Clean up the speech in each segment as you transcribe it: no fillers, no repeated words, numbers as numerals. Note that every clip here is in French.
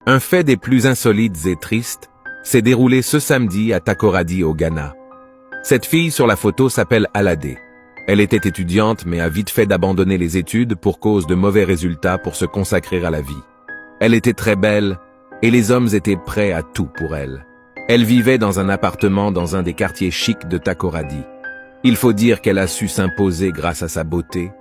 Un fait des plus insolites et tristes s'est déroulé ce samedi à Takoradi au Ghana. Cette fille sur la photo s'appelle Alade. Elle était étudiante mais a vite fait d'abandonner les études pour cause de mauvais résultats pour se consacrer à la vie. Elle était très belle et les hommes étaient prêts à tout pour elle. Elle vivait dans un appartement dans un des quartiers chics de Takoradi. Il faut dire qu'elle a su s'imposer grâce à sa beauté.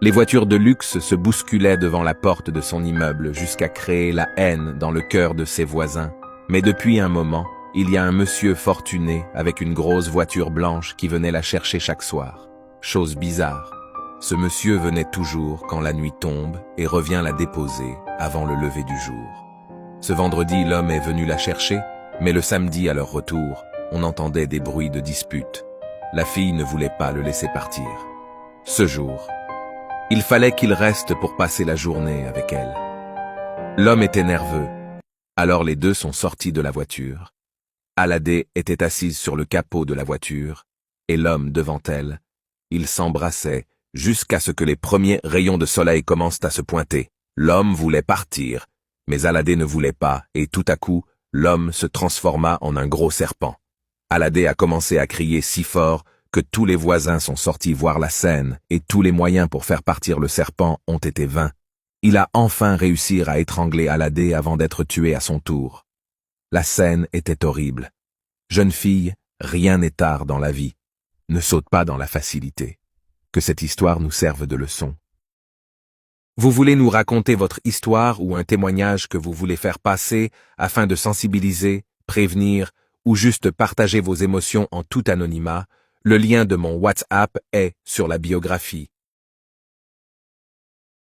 Les voitures de luxe se bousculaient devant la porte de son immeuble jusqu'à créer la haine dans le cœur de ses voisins. Mais depuis un moment, il y a un monsieur fortuné avec une grosse voiture blanche qui venait la chercher chaque soir. Chose bizarre, ce monsieur venait toujours quand la nuit tombe et revient la déposer avant le lever du jour. Ce vendredi, l'homme est venu la chercher, mais le samedi à leur retour, on entendait des bruits de dispute. La fille ne voulait pas le laisser partir. Ce jour, il fallait qu'il reste pour passer la journée avec elle. L'homme était nerveux, alors les deux sont sortis de la voiture. Alade était assise sur le capot de la voiture, et l'homme devant elle. Ils s'embrassaient jusqu'à ce que les premiers rayons de soleil commencent à se pointer. L'homme voulait partir, mais Alade ne voulait pas, et tout à coup, l'homme se transforma en un gros serpent. Alade a commencé à crier si fort que tous les voisins sont sortis voir la scène et tous les moyens pour faire partir le serpent ont été vains. Il a enfin réussi à étrangler Alade avant d'être tué à son tour. La scène était horrible. Jeune fille, rien n'est tard dans la vie. Ne saute pas dans la facilité. Que cette histoire nous serve de leçon. Vous voulez nous raconter votre histoire ou un témoignage que vous voulez faire passer afin de sensibiliser, prévenir ou juste partager vos émotions en tout anonymat? Le lien de mon WhatsApp est sur la biographie.